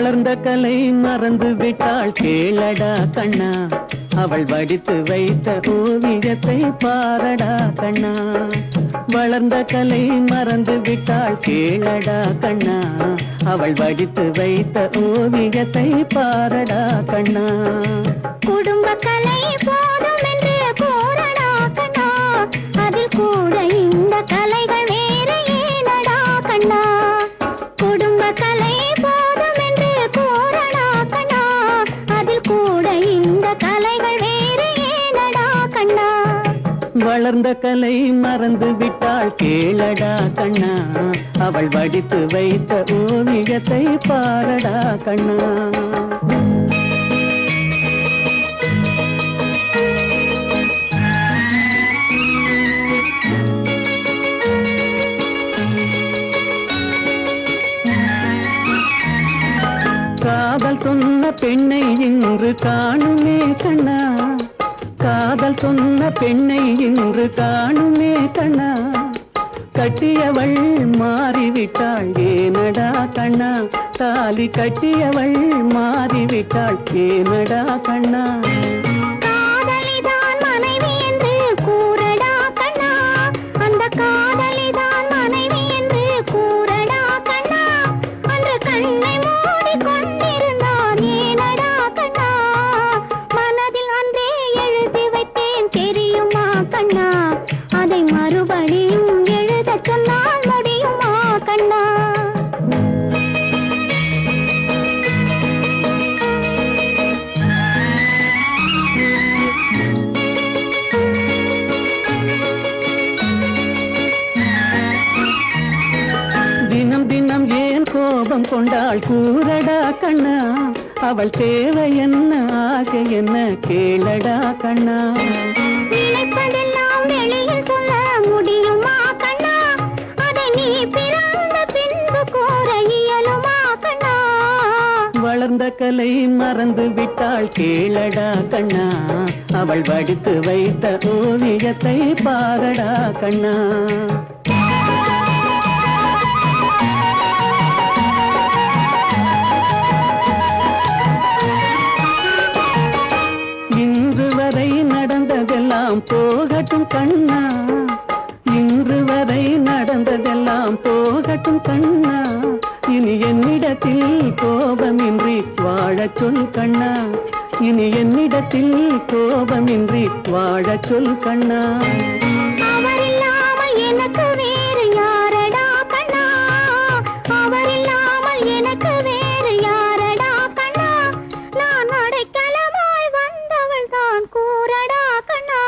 வளர்ந்த கலை மறந்து விட்டாள் கேளடா கண்ணா, அவள் வடித்து வைத்த ஓவியத்தை பாரடா கண்ணா. வளர்ந்த கலை மறந்து விட்டாள் கேளடா கண்ணா, அவள் வடித்து வைத்த ஓவியத்தை பாரடா கண்ணா. குடும்ப கலை போதும் என்று போரடா கண்ணா, அதில் கூட இந்த கலைகள் வேறு ஏனடா கண்ணா. குடும்ப கலை போதும் என்று போரடா கண்ணா, அதில் கூட இந்த கலைகள் வேறு ஏனடா கண்ணா. வளர்ந்த கலை மறந்து விட்டாள் கேளடா கண்ணா, அவள் வடித்து வைத்த ஓவியத்தை பாரடா கண்ணா. காதல் சொன்ன பெண்ணை இன்று காணுமே கண்ணா, காதல் சொன்ன பெண்ணை இன்று காணுமே கண்ணா. கட்டியவள் மாறிவிட்டாள் ஏனடா கண்ணா, தாலி கட்டியவள் மாறிவிட்டாள் ஏனடா கண்ணா. காதலிதான் மனைவி என்று கூறடா கண்ணா, அந்த காதலிதான் மனைவி என்று கூறடா கண்ணா. அந்த கண்ணை மூடி கொண்டிருந்தான் ஏனடா கண்ணா, மனதில் அன்றே எழுதி வைத்தேன் தெரியுமா கண்ணா, அதை மறுபடியும் எழுத சொன்னால் முடியுமா கண்ணா. தினம் தினம் ஏன் கோபம் கொண்டாள் கூறடா கண்ணா, அவள் தேவை என்ன ஆசை என்ன கேளடா கண்ணா. நினைப்பதெல்லாம் வெளியில் சொல்ல முடியுமா கண்ணா, அதை நீ பிறந்த பின்பு கூற இயலுமா கண்ணா. வளர்ந்த கலை மறந்து விட்டாள் கேளடா கண்ணா, அவள் வடித்து வைத்த ஓவியத்தை பாரடா கண்ணா. இன்று வரை நடந்ததெல்லாம் போகட்டும் கண்ணா, இன்று வரை நடந்ததெல்லாம் போகட்டும் கண்ணா. இனி என்னிடத்தில் கோபமின்றி வாழச் சொல் கண்ணா, இனி என்னிடத்தில் கோபமின்றி வாழச் சொல் கண்ணா. அவர் இல்லாமல் எனக்கு வேறு யாரடா கண்ணா, அவர் இல்லாமல் எனக்கு வேறு யாரடா கண்ணா. நான் அடைக்கலமாய் வந்தவள் தான் கூறடா கண்ணா.